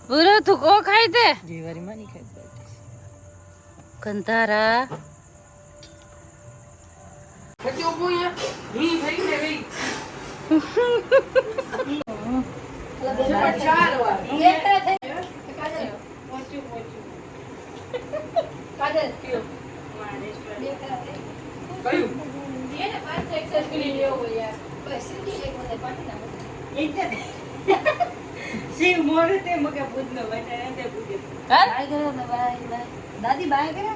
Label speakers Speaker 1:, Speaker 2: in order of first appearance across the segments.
Speaker 1: પૂરો તું કો ખાઈ દે
Speaker 2: જીવારી માં નહીં ખાય
Speaker 1: કંધારા
Speaker 2: કચ્ચો બોયા હી થઈ ને વે ચાર વાર બેટા થઈ કાજલ પહોંચ્યું કાજલ કયો બેટા કયું ये ना 5 एक्सेस કરી લેવો યાર બસ સીધી એક મને પાટી ના શિવ મોરે તે મકે પૂજનો બેટા તે પૂજે બાય કરો ને બાય દાદી બાય કરે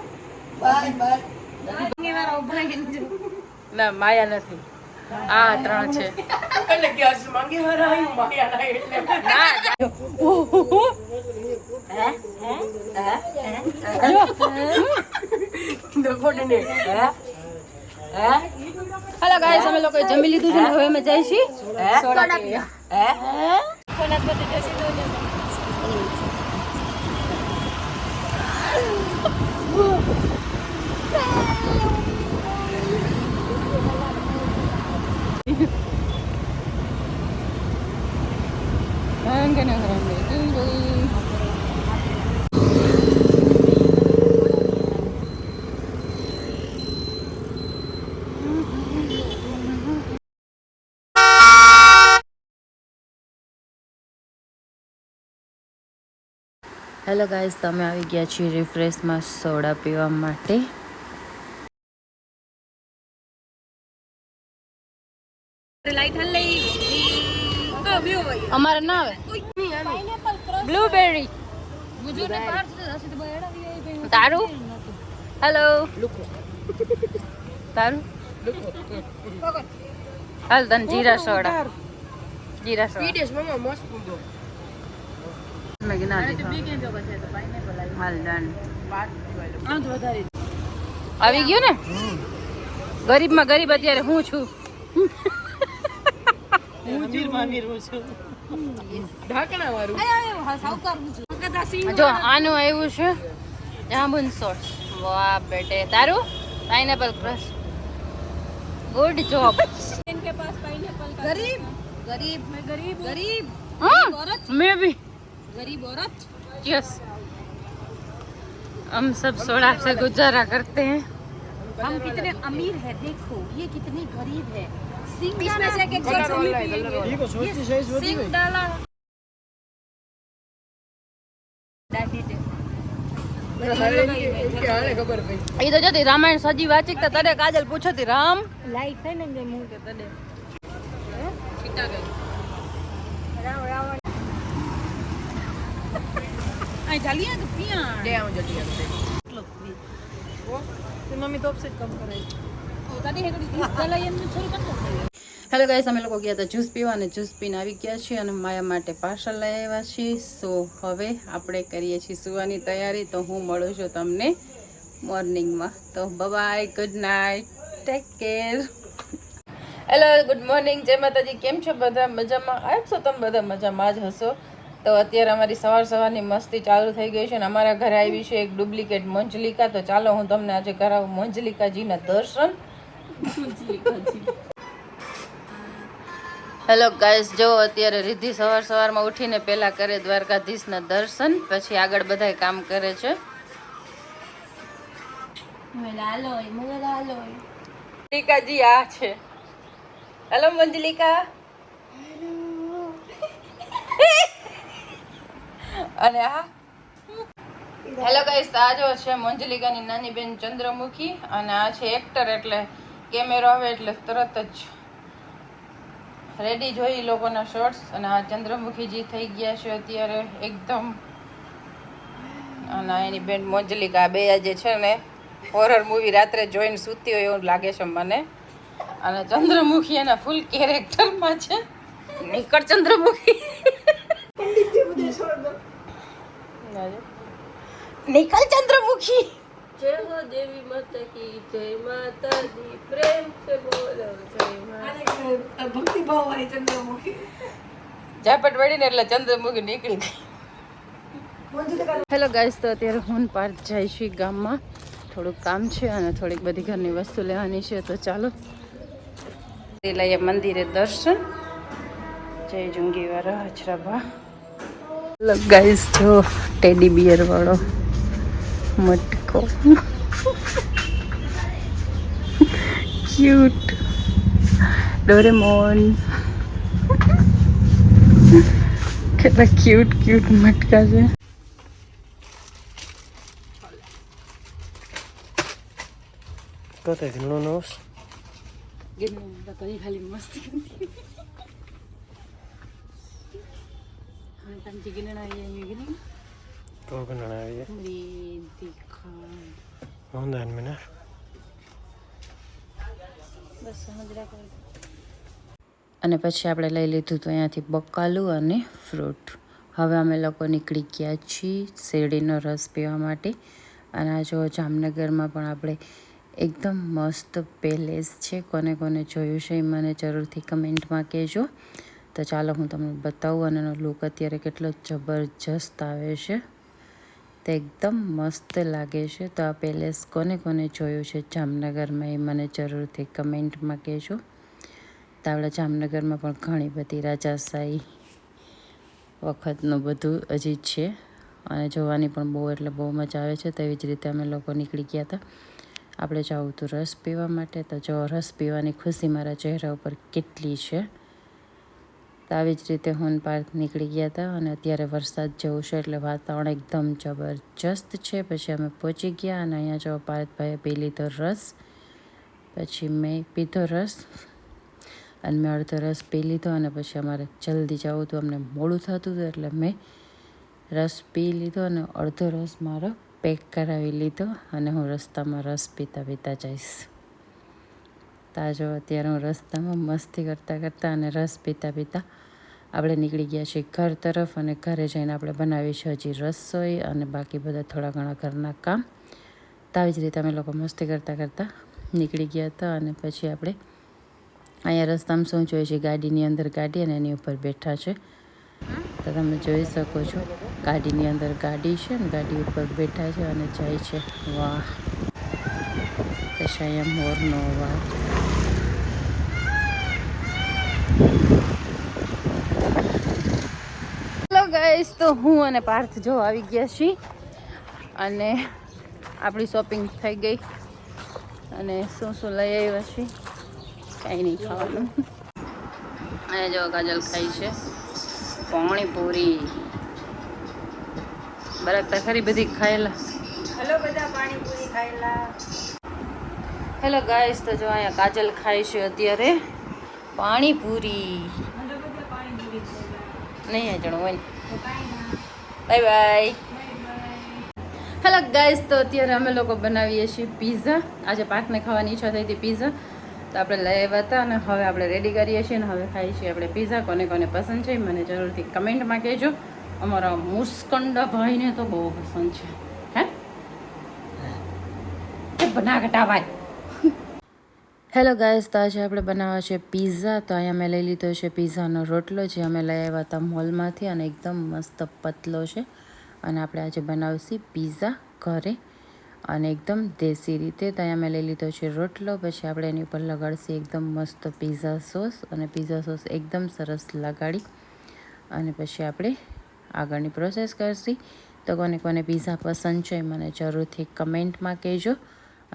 Speaker 2: બાય બાય દાદી વાળા ઉભા ગઈ
Speaker 1: ના માયા નથી આ ત્રણ છે
Speaker 2: એટલે કે અસ માંગે હરાયું માયા ના એટલે
Speaker 1: ના
Speaker 2: દેખોડને
Speaker 1: હેલો ગાઈસ અમે લોકો જમી લીધું છે ને હવે અમે જઈશી સોડા પીવા કોનાત બધી જઈશી તો હેલો ગાઈસ તમે આવી ગયા છીએ રિફ્રેશમાં સોડા પીવા માટે લાઈટ હલ લઈ અમારે ના આવે બ્લુબેરી તારું હેલો તારું હાલ તને જીરા સોડા
Speaker 2: મમ્મા મસ્ત પૂંદો
Speaker 1: મેં ના હાલ ડન આવી ગયું ને ગરીબમાં ગરીબ અત્યારે હું છું જો આનું આવ્યું છે જાંબુન સોસ વાહ બેટે તારું પાઇનેપલ ક્રશ ગુડ જોબ इनके पास पाइनएप्पल का गरीब गरीब मैं गरीब गरीब औरत मैं भी गरीब औरत यस हम सब सोडा से गुजारा करते हैं हम कितने अमीर है देखो ये कितनी गरीब है इसमें से एक ये को सोचती सही सोचती है डाला ये तो जती रामायण सजी वाचिक त तने काजल पूछती राम लाइट है ने जे मुंह के तने छीटा गई राम रावण आई जालिया के पिया दे आऊं जल्दी वो तो मम्मी तो से कम करे ओ दादी है कड़ी चला ये छोरी कर दो હેલો ગાઈસ અમે લોકો ગયા હતા જ્યુસ પીવા અને જ્યુસ પીને આવી ગયા છીએ અને માયા માટે પાર્સલ લઈ આવ્યા છીએ સો હવે આપણે કરીએ છીએ સુવાની તૈયારી તો હું મળું છું તમને મોર્નિંગમાં તો bye good night take care hello good morning જય માતાજી કેમ છો બધા મજામાં આવશો તમે બધા મજામાં જ હશો તો અત્યારે અમારી સવારની મસ્તી ચાલુ થઈ ગઈ છે અને અમારા ઘરે આવી છે એક ડુપ્લિકેટ મંજલિકા તો ચાલો હું તમને આજે કરાવું મંજલિકાજીના દર્શન હેલો ગાઈસ જો અત્યારે રિદ્ધિ સવારમાં ઉઠીને પહેલા કરે દ્વારકાધીશના દર્શન પછી આગળ બધાય કામ કરે છે મંજલિકાજી આ છે હેલો મંજલિકા અને આ હેલો ગાઈસ આ જો છે મંજલિકાની નાની બેન ચંદ્રમુખી અને આ છે એક્ટર એટલે કેમેરો આવે એટલે તરત જ રેડી જોઈ લોકોના શોર્ટ્સ અને આ ચંદ્રમુખીજી થઈ ગયા છે અત્યારે એકદમ અને એની બેન મંજલિકા બે આજે છે ને હોરર મૂવી રાત્રે જોઈને સૂતી હોય એવું લાગે છે મને અને ચંદ્રમુખી એના ફૂલ કેરેક્ટરમાં છે નીકળ ચંદ્રમુખી નીકળ ચંદ્રમુખી जय हो देवी माता की जय माता दी प्रेम से बोलो जय माता भक्ति भाव वाली चंद्रमुखी ઝાપટ વળીને એટલે ચંદ્રમુખી નીકળી ગઈ હેલો ગાઈસ તો અત્યારે હું પાર્ક જઈશું ગામમાં થોડુંક કામ છે અને થોડીક બધી ઘરની વસ્તુ લેવાની છે તો ચાલો લઈએ મંદિરે દર્શન જય જુંગીવાળા હજરાબા ગાઈસ જો ટેડી બિયર વાળો મટકો ક્યુટ ડોરેમોન કેટલા ક્યુટ ક્યુટ મટકા છે.
Speaker 3: Kata que no nos.
Speaker 1: ખાલી મસ્તી કરતી
Speaker 3: Todo que no había. ¿Dónde al menos?
Speaker 1: અને પછી આપણે લઈ લીધું તો અહીંયાથી બકાલું અને ફ્રૂટ. હવે અમે લોકો નીકળી ગયા છીએ શેરડીનો રસ પીવા માટે. અને આ જો જામનગરમાં પણ આપણે એકદમ મસ્ત પેલેસ છે. કોને કોને જોયું છે એ મને જરૂરથી કમેન્ટમાં કહેજો. તો ચાલો હું તમને બતાવું અને એનો લુક અત્યારે કેટલો જબરજસ્ત આવે છે. તો એકદમ મસ્ત લાગે છે. તો આ પેલેસ કોને કોને જોયું છે જામનગરમાં એ મને જરૂરથી કમેન્ટમાં કહેજો. તો આપણા જામનગરમાં પણ ઘણી બધી રાજાશાહી વખતનું બધું હજી છે અને જોવાની પણ બહુ એટલે બહુ મજા આવે છે. તેવી જ રીતે અમે લોકો નીકળી ગયા હતા આપણે જવું હતું રસ પીવા માટે. તો જો રસ પીવાની ખુશી મારા ચહેરા ઉપર કેટલી છે. તો આવી જ રીતે હું પાર્ક નીકળી ગયા હતા અને અત્યારે વરસાદ જેવું છે એટલે વાતાવરણ એકદમ જબરજસ્ત છે. પછી અમે પહોંચી ગયા અને અહીંયા જો પાર્થભાઈએ પી લીધો રસ. પછી મેં પીધો રસ અને મેં અડધો રસ પી લીધો અને પછી અમારે જલ્દી જવું હતું, અમને મોડું થતું હતું એટલે મેં રસ પી લીધો અને અડધો રસ મારો પેક કરાવી લીધો અને હું રસ્તામાં રસ પીતા પીતા જઈશ. તાજો અત્યારે હું રસ્તામાં મસ્તી કરતાં કરતાં અને રસ પીતા પીતા આપણે નીકળી ગયા છીએ ઘર તરફ. અને ઘરે જઈને આપણે બનાવીશું હજી રસોઈ અને બાકી બધા થોડા ઘણા ઘરના કામ. તો આવી જ રીતે અમે લોકો મસ્તી કરતાં કરતાં નીકળી ગયા હતા. અને પછી આપણે અહીંયા રસ્તામાં શું જોઈએ છે, ગાડીની અંદર ગાડી અને એની ઉપર બેઠા છે. તો તમે જોઈ શકો છો ગાડીની અંદર ગાડી છે ને ગાડી ઉપર બેઠા છે અને જાય છે. વાહ! પછી અહીંયા મોરનો અવાજ. હેલો ગાઈસ, તો હું અને પાર્થ જો આવી ગયા છીએ અને આપણી શોપિંગ થઈ ગઈ અને શું શું લઈ આવ્યા છીએ કાંઈ નહીં ખાવાનું. અહીંયા જો કાજલ ખાઈ છે પાણીપુરી. બરાબર ખરી બધી ખાયેલા.
Speaker 2: હલો બધા પાણીપુરી ખાયેલા.
Speaker 1: હેલો ગાઈસ, તો જો અહીંયા કાજલ ખાય છે અત્યારે પાણીપુરી. નહીં જણું હોય. Bye bye. હેલો ગાઈસ, તો અત્યારે અમે લોકો બનાવીએ છીએ પીઝા. આજે પાર્કને ખાવાની ઈચ્છા થઈ હતી પીઝા, તો આપણે લઈ આવ્યા હતા અને હવે આપણે રેડી કરીએ છીએ અને હવે ખાઈએ છીએ આપણે પીઝા. કોને કોને પસંદ છે મને જરૂરથી કમેન્ટમાં કહેજો. અમારા મુસ્કંડા ભાઈને તો બહુ પસંદ છે. હે બનાવટા ભાઈ. હેલો ગાઈસ, તો આજે આપણે બનાવવા છે પીઝા. તો અહીંયા મેં લઈ લીધો છે પીઝાનો રોટલો જે અમે લઈ આવ્યા હતા મોલમાંથી અને એકદમ મસ્ત પતલો છે. અને આપણે આજે બનાવશું પીઝા ઘરે અને એકદમ દેશી રીતે. તો અહીંયા મેં લઈ લીધો છે રોટલો. પછી આપણે એની ઉપર લગાડશું એકદમ મસ્ત પીઝા સોસ અને પીઝા સોસ એકદમ સરસ લગાડી અને પછી આપણે આગળની પ્રોસેસ કરશી. તો કોને કોને પીઝા પસંદ છે મને જરૂરથી કમેન્ટમાં કહેજો.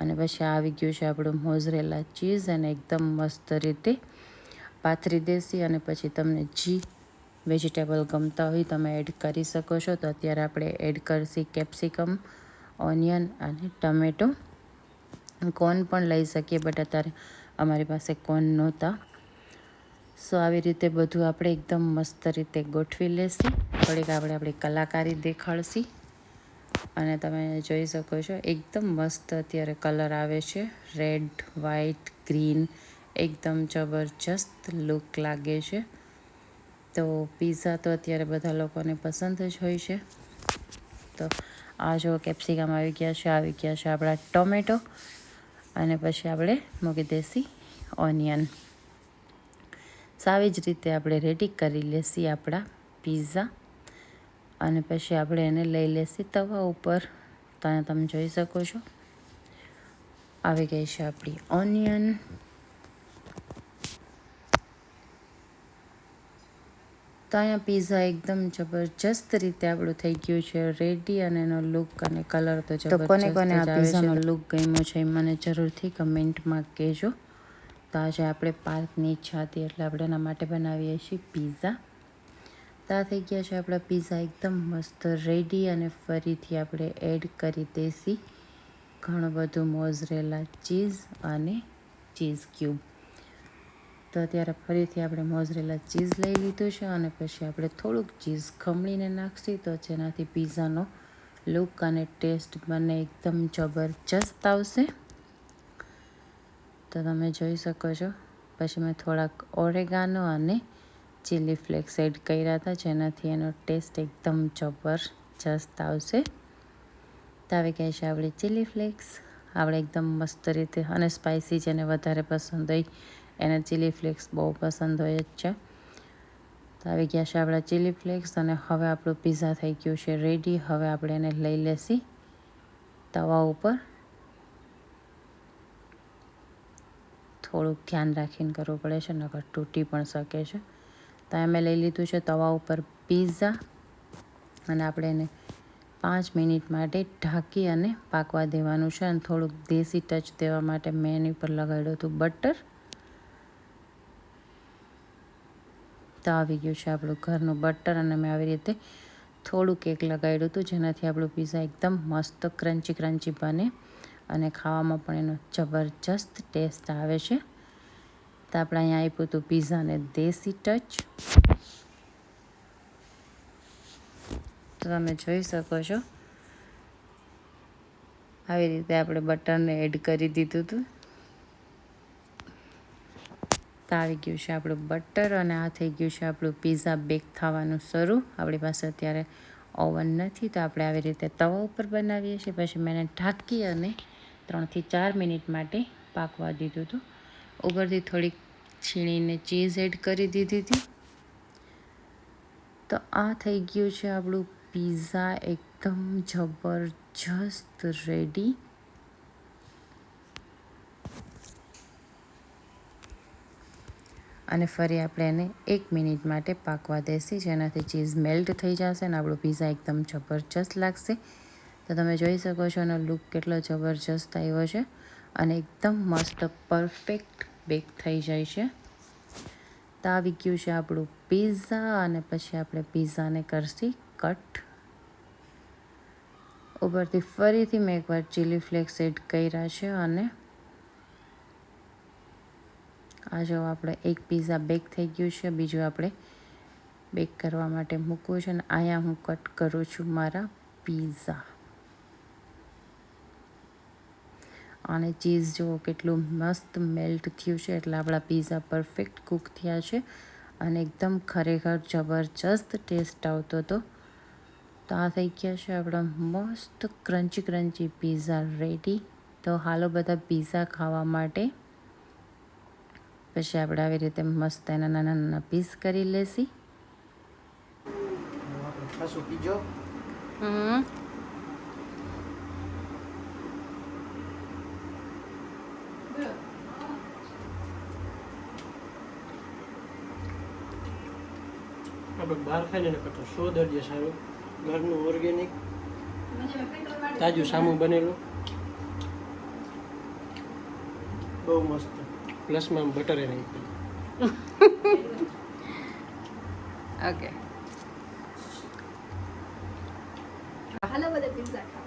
Speaker 1: અને પછી આવી ગયું છે આપણું મોઝરેલા ચીઝ અને એકદમ મસ્ત રીતે પાથરી દેશી. અને પછી તમને જી વેજીટેબલ ગમતા હોય તમે એડ કરી શકો છો. તો અત્યારે આપણે એડ કરશી કેપ્સિકમ, ઓનિયન અને ટમેટો. કોર્ન પણ લઈ શકીએ બટ અત્યારે અમારી પાસે કોર્ન નહોતા. સો આવી રીતે બધું આપણે એકદમ મસ્ત રીતે ગોઠવી લેશી. થોડીક આપણે આપણી કલાકારી દેખાડશી અને તમે જોઈ શકો છો એકદમ મસ્ત અત્યારે કલર આવે છે. રેડ, વ્હાઈટ, ગ્રીન એકદમ જબરજસ્ત લુક લાગે છે. તો પીઝા તો અત્યારે બધા લોકોને પસંદ જ હોય છે. તો આ જો કેપ્સિકમ આવી ગયા છે, આવી ગયા છે આપણા ટોમેટો અને પછી આપણે મૂકી દેશી ઓનિયન. આવી જ રીતે આપણે રેડી કરી લેશી આપણા પીઝા અને પછી આપણે એને લઈ લેશી તવા ઉપર. ત્યાં તમે જોઈ શકો છો આવી ગઈ છે આપણી ઓનિયન. તો અહીંયા પીઝા એકદમ જબરજસ્ત રીતે આપણું થઈ ગયું છે રેડી, અને એનો લુક અને કલર તો જબરજસ્ત. કોને કોને આ પીઝાનો લુક ગમ્યો છે મને જરૂરથી કમેન્ટમાં કહેજો. તો આજે આપણે પાર્કની ઈચ્છા હતી એટલે આપણે એના માટે બનાવીએ છીએ પીઝા. તો આ થઈ ગયા છે આપણા પીઝા એકદમ મસ્ત રેડી, અને ફરીથી આપણે એડ કરી દઈશી ઘણું બધું મોઝરેલા ચીઝ અને ચીઝ ક્યુબ. તો અત્યારે ફરીથી આપણે મોઝરેલા ચીઝ લઈ લીધું છે, અને પછી આપણે થોડુંક ચીઝ ખમણીને નાખશી, તો જેનાથી પીઝાનો લુક અને ટેસ્ટ બંને એકદમ જબરજસ્ત આવશે. તો તમે જોઈ શકો છો. પછી મેં થોડાક ઓરેગાનો અને ચીલી ફ્લેક્સ એડ કર્યા હતા, જેનાથી એનો ટેસ્ટ એકદમ જબરજસ્ત આવશે. તો આવી ગયા છે આપણી ચીલી ફ્લેક્સ. આપણે એકદમ મસ્ત રીતે, અને સ્પાઇસી જેને વધારે પસંદ હોય એને ચીલી ફ્લેક્સ બહુ પસંદ હોય જ છે. તો આવી ગયા છે આપણા ચીલી ફ્લેક્સ, અને હવે આપણું પીઝા થઈ ગયું છે રેડી. હવે આપણે એને લઈ લેશી તવા ઉપર. થોડુંક ધ્યાન રાખીને કરવું પડે છે, નકર તૂટી પણ શકે છે. તો અમે લઈ લીધું છે તવા ઉપર પીઝા, અને આપણે એને 5 મિનિટ માટે ઢાંકી અને પાકવા દેવાનું છે. અને થોડુંક દેશી ટચ દેવા માટે મેં એની ઉપર લગાડ્યું હતું બટર. તો આવી ગયું છે આપણું ઘરનું બટર, અને મેં આવી રીતે થોડુંક એક લગાડ્યું હતું, જેનાથી આપણું પીઝા એકદમ મસ્ત ક્રન્ચી ક્રન્ચી બને, અને ખાવામાં પણ એનો જબરજસ્ત ટેસ્ટ આવે છે. તો આપણે અહીંયા આપ્યું હતું પીઝાને દેશી ટચ. તો તમે જોઈ શકો છો આવી રીતે આપણે બટરને એડ કરી દીધું હતું. તો આવી ગયું છે આપણું બટર, અને આ થઈ ગયું છે આપણું પીઝા બેક થવાનું શરૂ. આપણી પાસે અત્યારે ઓવન નથી, તો આપણે આવી રીતે તવા ઉપર બનાવીએ છીએ. પછી મેં એને ઢાંકી અને 3 થી 4 મિનિટ માટે પાકવા દીધું હતું. ઉપરથી થોડીક છીણીને ચીઝ એડ કરી દીધી હતી. તો આ થઈ ગયું છે આપણું પીઝા એકદમ જબરજસ્ત રેડી. અને ફરી આપણે એને 1 મિનિટ માટે પાકવા દેશી, જેનાથી ચીઝ મેલ્ટ થઈ જશે અને આપણું પીઝા એકદમ જબરજસ્ત લાગશે. તો તમે જોઈ શકો છો એનો લુક કેટલો જબરજસ્ત આવ્યો છે, અને એકદમ મસ્ત પરફેક્ટ બેક થઈ જાય છે. તો આવી ગયું છે આપણું પીઝા, અને પછી આપણે પીઝાને કરશી કટ. ઉપરથી ફરીથી મેં એકવાર ચીલી ફ્લેક્સ એડ કર્યા છે, અને આ જો આપણે એક પીઝા બેક થઈ ગયું છે, બીજું આપણે બેક કરવા માટે મૂકવું છે. અને અહીંયા હું કટ કરું છું મારા પીઝા. અને ચીઝ જુઓ કેટલું મસ્ત મેલ્ટ થયું છે, એટલે આપણા પીઝા પરફેક્ટ કૂક થયા છે, અને એકદમ ખરેખર જબરજસ્ત ટેસ્ટ આવતો હતો. તો આ થઈ ગયા છે આપણા મસ્ત ક્રન્ચી ક્રન્ચી પીઝા રેડી. તો હાલો બધા પીઝા ખાવા માટે. પછી આપણે આવી રીતે મસ્ત એના નાના નાના પીસ કરી લેશી.
Speaker 3: આપણે બહાર ખાઈને ને કરતો 100 દરજ્જે સારું. ઘરનું ઓર્ગેનિક તાજું સામું બનેલું, બહુ મસ્ત. પ્લસમાં બટર એ નાખ્યું.
Speaker 1: ઓકે,
Speaker 2: હાલો બધા પિઝા ખાઓ.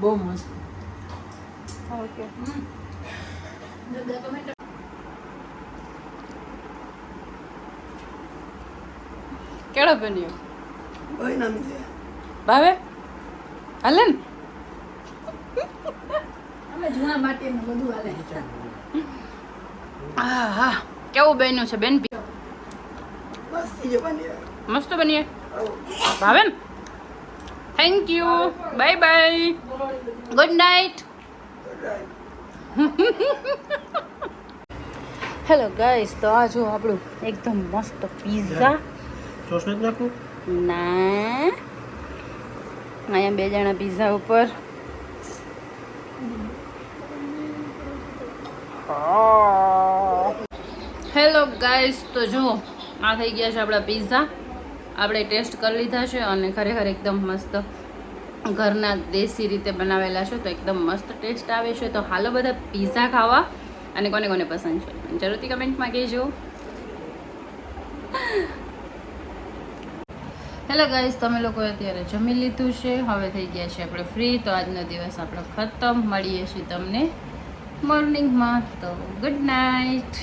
Speaker 1: બહુ મસ્ત.
Speaker 2: ઓકે.
Speaker 1: કેળો બન્યો ભાવે હાલે ને.
Speaker 2: અમે જૂના માટીનું બધું હાલે.
Speaker 1: હા, કેવું બન્યું છે બેન? મસ્ત બનીએ. ભાવે ને? Thank you. Bye bye. Good night. Hello guys, તો આ જો આપણું એકદમ મસ્ત પીઝા
Speaker 3: સોસ નથી નાખવું?
Speaker 1: ના અહીંયા 2 જણા પીઝા ઉપર હેલો ગાઈસ, તો જો આ થઈ ગયા છે આપણા પીઝા. આપણે ટેસ્ટ કરી લીધા છે અને ખરેખર એકદમ મસ્ત ઘરના દેશી રીતે બનાવેલા છે, તો એકદમ મસ્ત ટેસ્ટ આવે છે. તો હાલો બધા પીઝા ખાવા, અને કોને કોને પસંદ છે જરૂરથી કમેન્ટમાં કહેજો. હેલો ગાઈસ, તમે લોકોએ અત્યારે જમી લીધું છે, હવે થઈ ગયા છે આપણે ફ્રી. તો આજનો દિવસ આપણો ખતમ. મળીએ છીએ તમને મોર્નિંગમાં. તો ગુડ નાઇટ.